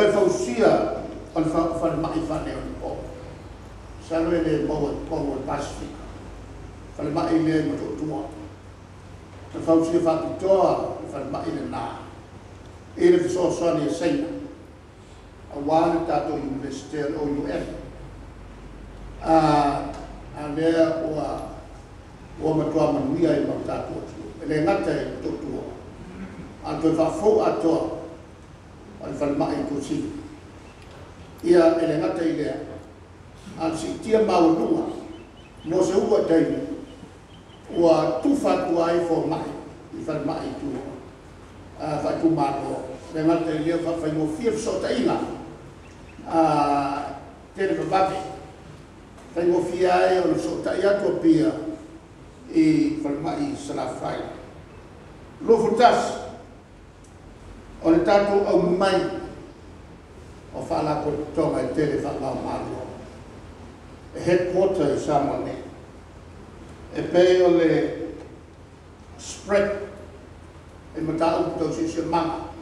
toi fausia on fa mai fa ne o salve le mo Pacific fa mai le mo tua te fausia fa toa fa mai le na e le so ni sei a wana tato university o UF a lea o matua manuia i tato le ngata e tua a toi fa fo a toa al fal mai kusi ia ele ngata i lea al si tia maulunga mo se ua taimi ua tufa tuai fo mai i fal mai tu fa tu maro le ngata i lea fa fai mo fia so taina tele fa babi fai mo fia e o so taia tu pia i fal mai salafai lo futas o le tātou au mai o whaala ko tonga i tele whaala mālo. E headquarter i Samoane. E pei o le spread e matau tau si se manga.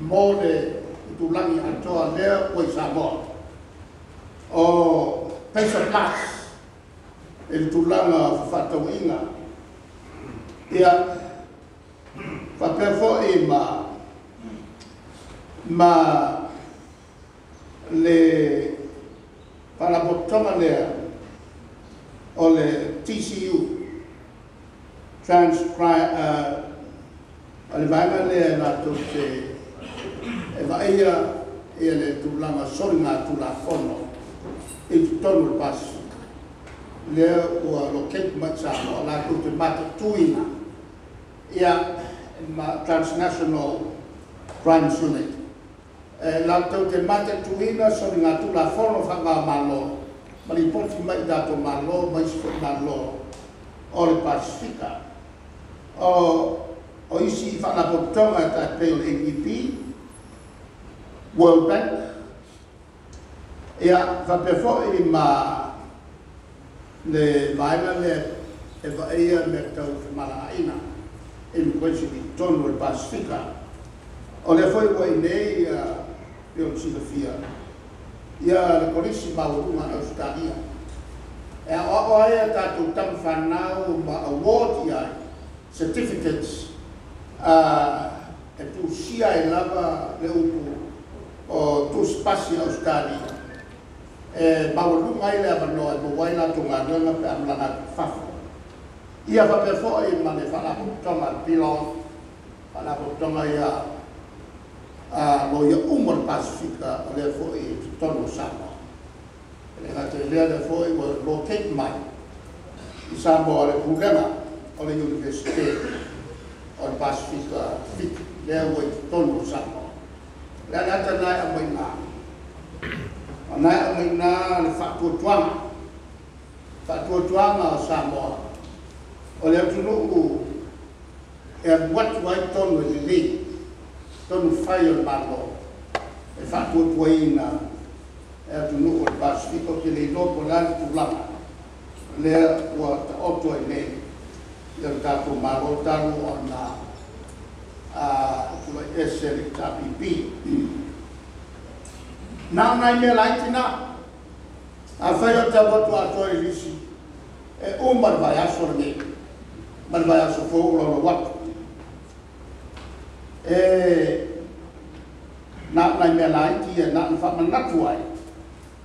Mō le utulangi atoa lea o i Samoa. O Pesa Plus e le tulanga whatau inga. Ia whapefo e ma le palabotoma lea o le TCU le vaina lea na to te e vaia e le tulanga soringa tulafono e tonu le pasu lea ua lo Cape Matsamo la to te mata tuina ia ma transnational crime unit la tau te mate tuina so ngā tula fono whanga malo ma li poti mai dato malo mai siko malo o le Pasifika o isi whana potonga ta peo APP World Bank ia whapefo i ma le vaina le e vaia me tau mala aina e mi kwesi ki tonu le Pasifika o le foi wai nei eu tira fia ia le polisi maurunga Australia e o ai tatu tam whanau ma award ia certificates e tu sia e lava le upu o tu spasi Australia e maurunga ile avano e mawai la tunga nanga pe amlanga fafu ia fa per foi ma ne fa la tonga pilon fa la tonga ia lo ia umar Pasifika le foi tonu sama le ngate le foi lo Cape mai i Samoa le programa o le university o Pasifika fit le foi tonu sama le ngate nai amaina le fatu tuanga o Samoa o le tunu e wat wai tonu le tonu fai o malo e fatu tuaina e tunu o Pasifika ke le no polan tu lama le wa auto e ne le tato malo talu ona tu HRPP na me laitina a fai o tabotu ato e lisi e umar vai aso ne mal vai aso fo lo wat na me laiti e na fa manatuai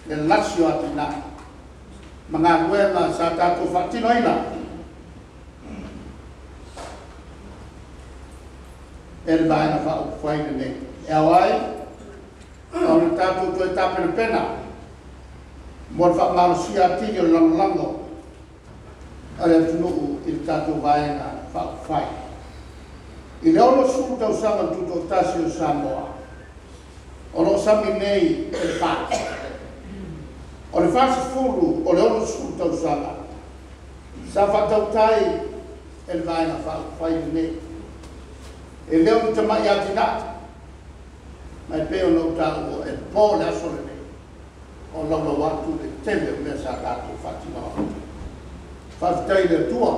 le lasio atina mga kuema sa tato fatinoina el baina fa fai ne e awai on tato to tape pena mo fa malusia tigio lango ale tunu il tato baina fa fai il ono sulta usava tutto tasio Samoa o lo sami nei il fatto o le fasi furu o le ono sulta usava sa fatautai il baina fa fai nei e le ono tamai atina mai peo no tau e po le asole nei o lalo watu le tele me sa tato fatino fatai le tua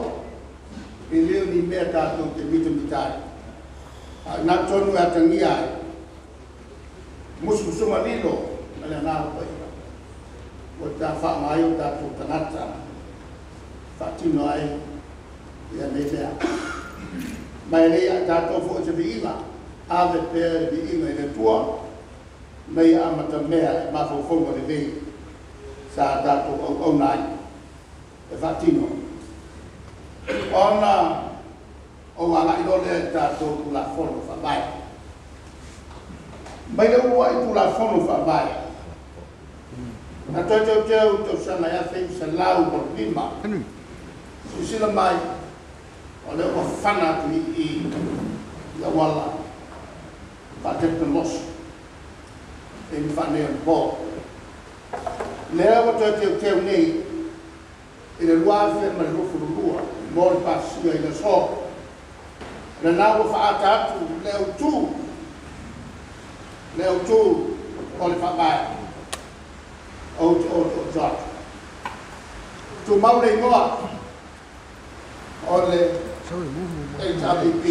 e leo ni mea tato te mito mitai na tonu atangia musumusuma lilo ale na ko o ta fa mai o ta tu tanata fatino ai ia mea mai le ta to fo se viila ave per di inga e tua mai amata mea ma fo fo le dei sa ta to o nai e fatino ona o ala ilo le ta to la fono fa mai mai le ua i tu la fono fa mai na to to sana ya fe sa lau por lima si sila mai o le o fana tu i la wala pa te los e mi fa ne po le o to nei e le lua fe ma lo fu lua mo pa si e le so le na o fa ata tu le o tu o le fa mai o jot tu mau le ngoa o le HRPP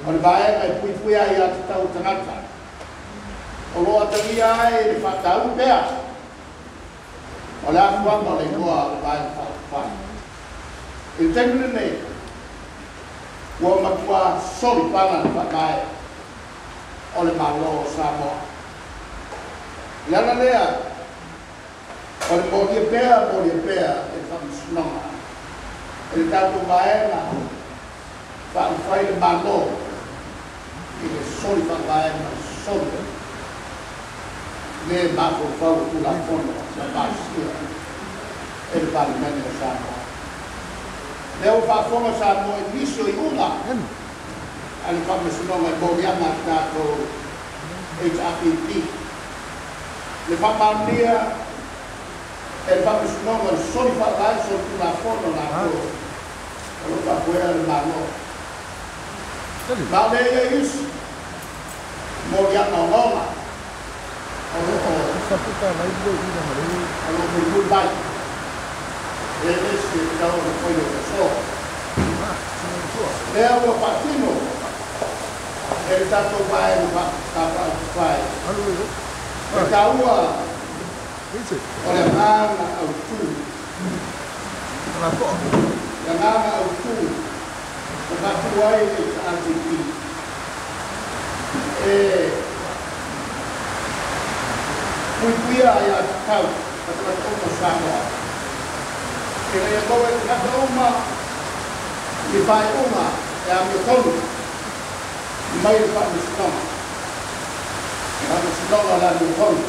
o le bae ai pui ai a tau tangata o loa tani ai le whatau pea o le afuanga o le ngoa o le bae whai i tekune nei ua matua soli pana le whakai o le malo o Samoa lana lea o le modia pea e whamisunonga e le tatu vaena whai le malo i le soli whakaena soli le mako whau tula fono na pasia e le palimene o Samoa leo whafonga Samoa i miso i unga ale whamisunonga i morianga tato HRPP le whamaunia e whamisunonga i soli whakai so tula fono na ko o lo whakoea le malo ma le e is morianga o longa o lo mui bai e ese tau na koe o so lea ua whatino e le tato vai no vai e taua o le ngana au tu le ngana au tu o matu ai e HRPP e puia ai a tau a tau Samoa e le koe kata uma i whai uma e a me tonu mai le whamisunonga la me tonu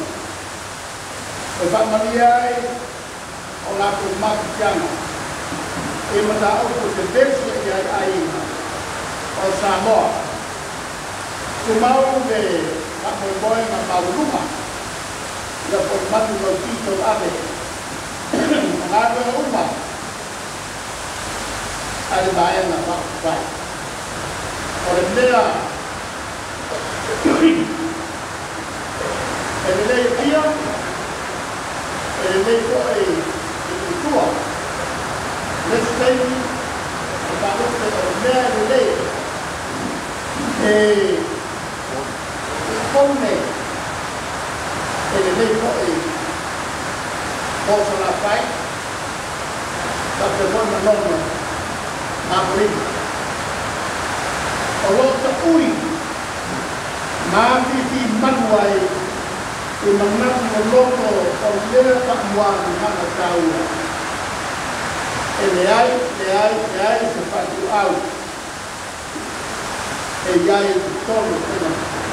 e whamani ai o la ko makitiana e mata au ko te desi e ai aina o Samoa tu mau le whamoimoe na mauruma ia po matu no tito ave ngātua uma ale bae na whakai o le mea e le lei pia e le lei koe i tua le steini e whakote o le mea le lei e kone e le lei koe posa la fai da te buona nonna ma prima o lotta ui ma ti manuai e manati o loto o le pa muani hana taua e le ai se fa tu au e iai tu tolo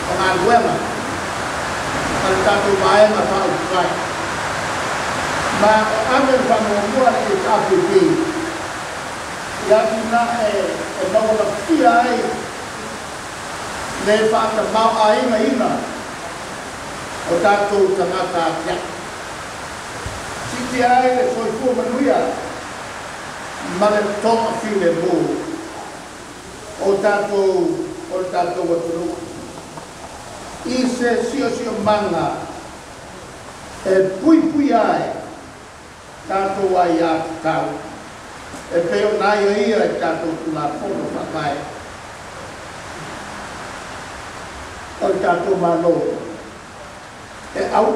o ngā ruema al tatu mai ma fa u fai ma ame whamomua e HRPP ia tuna e maula fia ai le whaata mau aina ina o tātou tangata atia siti ai le soifua manuia ma le tonga while mō o tātou waturu i se sio manga e pui ai tātou ai a tau e peo nai ia e tātou tula fono whakai o tātou malo au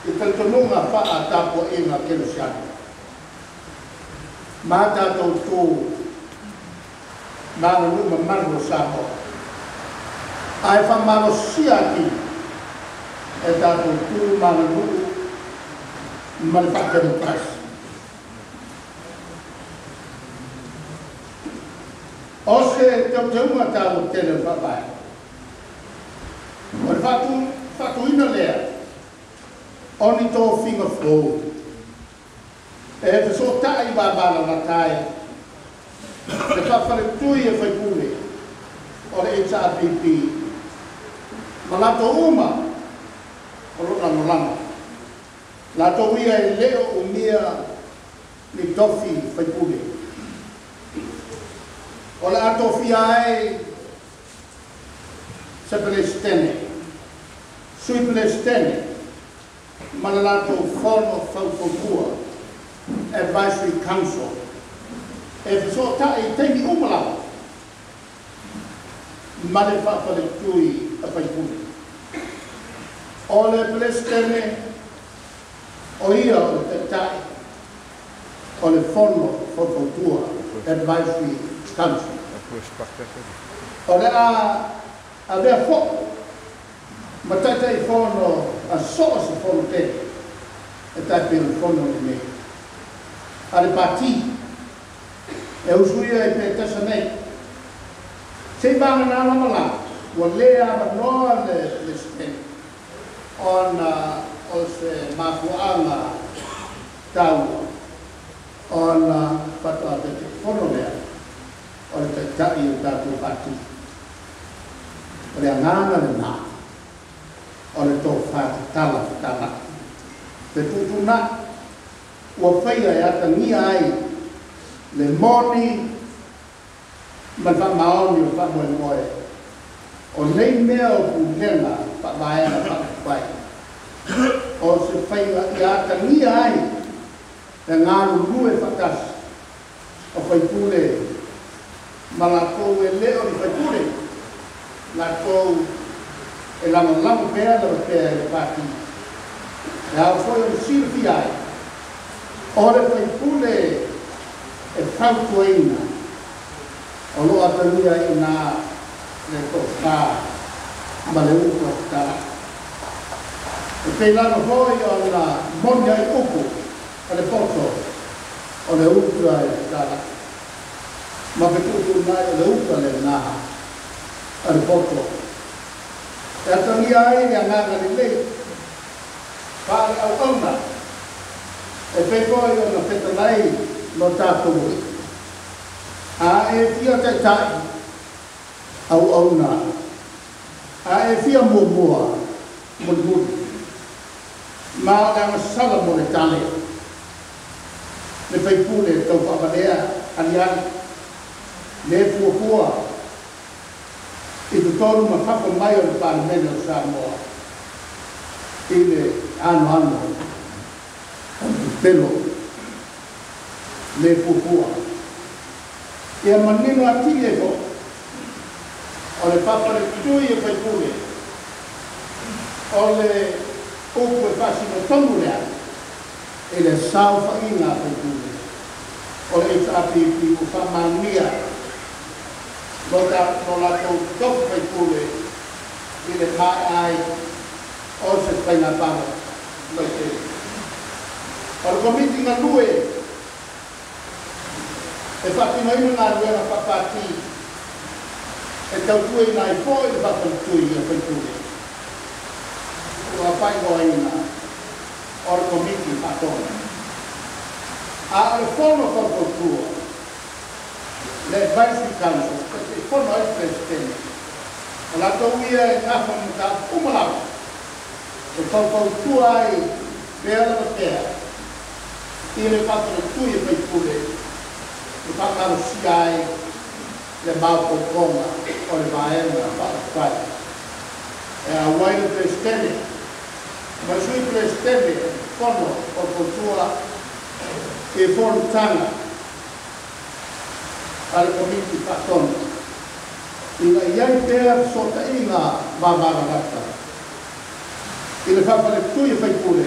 i taltonunga wha tapo inga kero siani. Mā tātou tō nāna numa maro sāpo. Ai wha maro siaki e tātou tō nāna numa mare whakere pras. Ose tau taunga tātou tēne whapai. O le whatuina lea, oni tō whinga whou. E te so tai wāwāna na tai. Te whawhare tui e whaipule o le HRPP. Ma lato uma o rona molana. Lato ia e leo o mia ni Tofi whaipule. O le ato fia e se pelestene. Sui pelestene. Ma le lato whono whaupopua. Advisory Council. E so tai teimi umala. Mare whapare tui a whaipule. O le pelestene o ia o te tai. O le whono whapopua. Advisory Council. O le a vea whoko. Ma tai whono a soa se whono te. E tai pēna whono ni mei. Ale pati e usuia e pe tasa nei. Se vanga na la mala, o lea manoa le stene. O se mafuanga taua. On patua te whono lea. O le te tai o tātou pati. O le angana le nā. O le tō whātala tala. Te tutu nā. Ua whaia e ata ngia ai le moni ma wha maoni o wha moe moe. O nei mea o pūnena wha maena wha whai. O se whaia e ata ngia ai e ngāru rue whakas o whaipule ma la kou e leo ni whaipule. La kou e lama lama pēa e le pāti. E au whoi o sirfi ai. Ore whaipule e whautuaina o loa tania i nā le tōwhā ma le uku a tara. E peilana hoi o nā monia i uku a le poto o le uku a tara. Ma pe kutu nai o le uku a le nā a le poto. E atania ai ni a ngāga ni lei. Pāre au auna. E pekoi o na whetanai no tātou. A e fia te tai au auna. A e fia mua muni. Ma o le sala mo le tale. Le whaipule tau whapanea aniani. Le fuapua. I tu toru ma whapa mai o le pānemene o Samoa. I le ano. Pelo le pupua e a manino ati e ko o le papa le tui e whaipule o le upu e pasi no tonu lea e le sao whainga whaipule o le HRPP u whamania no la tau tofu whaipule i le mai ai o se whainga pama no te o le komiti ngā lue e whakinoina ngā lue na whakati e tautue nā i fōi le whakatui e whaitule. Ua whaingoa ina o le komiti whakona. A le whono whakatua le Advisory Council e whono e presidente. O la tau ia e ngā whamita umalau e whakatua ai pēra na pēra. I le whakara tui e whaipule, le whakara siai, le maupo konga, o le maena whakawhai. E a waina presidente, ma sui presidente, whono o kultua, e whono tanga, a le komiti whakona. I nga iai pēr sota i ngā mamara rata. I le whapale tui e whaipule.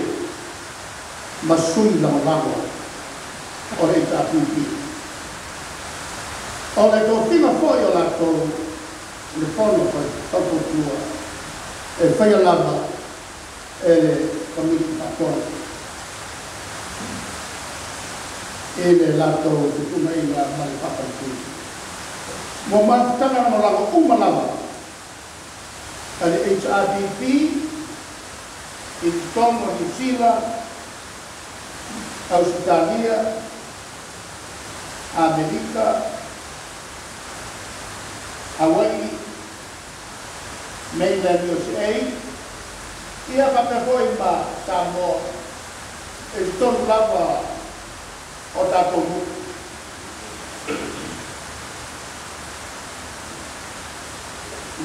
Ma sui la malago. O le HRPP. O le tō whina foi o lato le whono whai whapo tua. E whai o lava e le komiti whakona. E le lato te tuna i la mali whapale tui. Mo matutanga no lava umalawa. Ale HRPP i tonga New Zealand, Australia, Amerika, Hawaii, mainland USA, ia kapehoi ma Samoa, e tonu lava o tātou muku.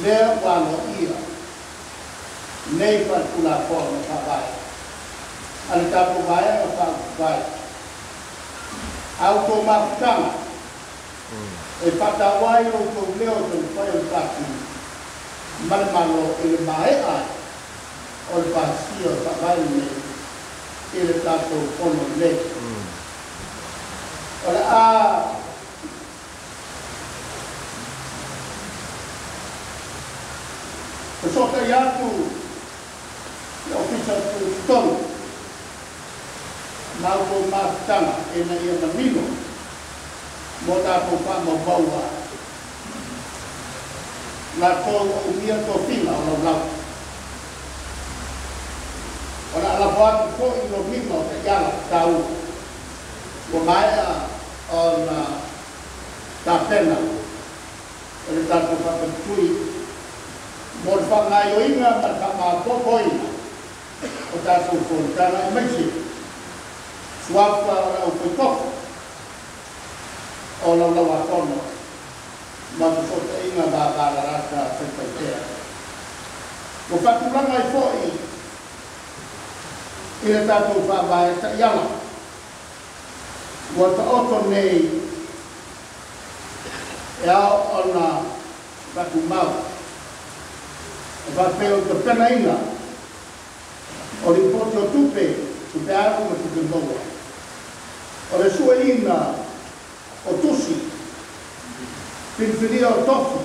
Lea wano ia, nei whaikula koa no whawai. Ale tātou vai no whawai. Auto mafutanga. E whatawai o tō leo tō whai o tātou. Malemalo e le mae ai. O le whasi o whawai nei. E le tātou kono nei. O le a o soka i atu le ofisa tu tonu mauko mafutanga e na ia mamino mo tātou whamabaua la tō umia tō whina o lau lau. O na ala whātu ko i no mima o te iala tāu o maea o na tāpena o le tātou whakatui mo le whangai o inga ma whakapōpō inga o tātou whōtana i maisi. Suafa o rau whaitoko o lau lau atono ma whakota inga ma wālarata whaipaitea. Mo whakulanga i fōi i le tātou whāwae ta iala. Mo ta oto nei e ao o na whakumau. E whapeo te penaina o li poti o tupe, tupe aru ma tupe moa. O le sueina o tusi, pinfiria o tofi.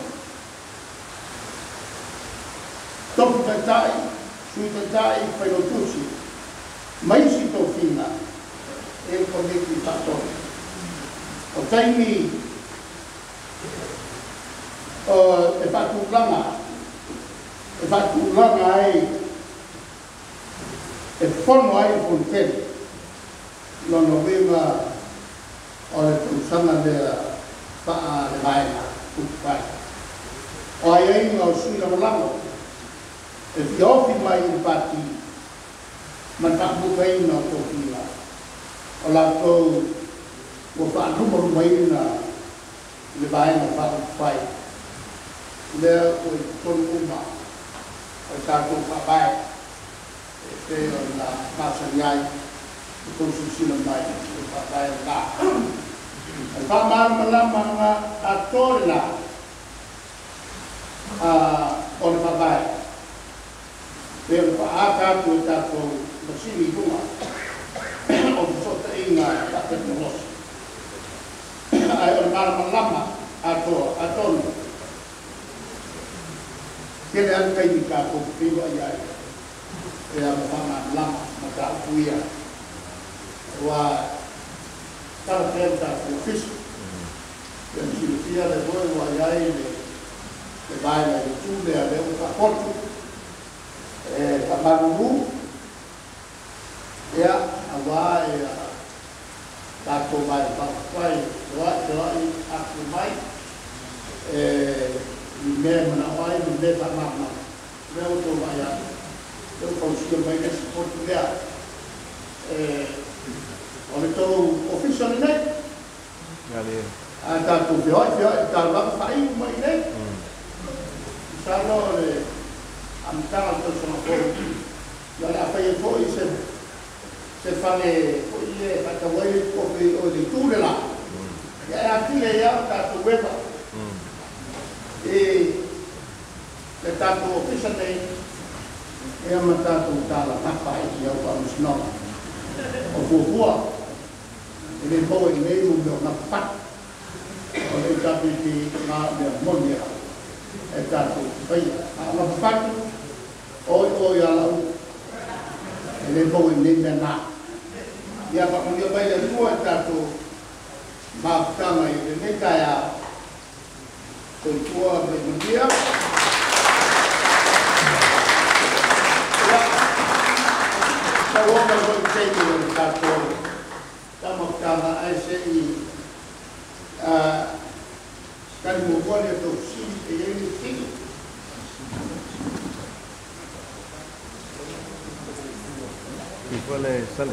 Tofi tatai, sui tatai, whai o tusi. Maisi tofina, e o koneki tatoi. O taimi, e whakulanga, e whakulanga ai, e whono ai pontene, no novema o le tūsanga lea whaa le vaena, kutukai. O ai ainga o sui la malango, e whiofi mai i pati, man tapuka ina o tōhina, o la tōu, o wha rumaru mai ina, le vaena wha kutukai. Lea o i tonu uma, o tātou whabai, e te o na māsaniai, o tōsu sina mai, o whabai o tā. E whamāramana mga atorena o le whabai. Te o whaakātu e tātou masini runga, o sota inga whateknolosi. Ai o le māramana atonu. Kele an kai ni ka ko piwa ya e a mama lama mata kuia wa tara tenta o fish e si fia de boy wa ya le vai na tu le ave o ka portu e ka maru ya awa e ta ko mai pa kwai wa i aku mai me mana wai me ta mama me o to vai a eu consigo mai nesse português o le tau official nei ali a ta tu fio ta la fai mai nei sarò le am tanto sono fuori la fai fuori se fa le poi fa vuoi o di tu là e a ti ya ta tu weba e le tanto ufficial nei e amata tu tala napa i au pa musno o fua e le po i nei mu na pat o le tapi ki na me monia e tatu pai a na pat o ya la e le po i nei na ya pa mo pai le tua tatu ma tanga i le kaya ko tua me monia I want to take you to that point. Some of them, I say, can you go to see anything? ¿Y cuál es? Sale,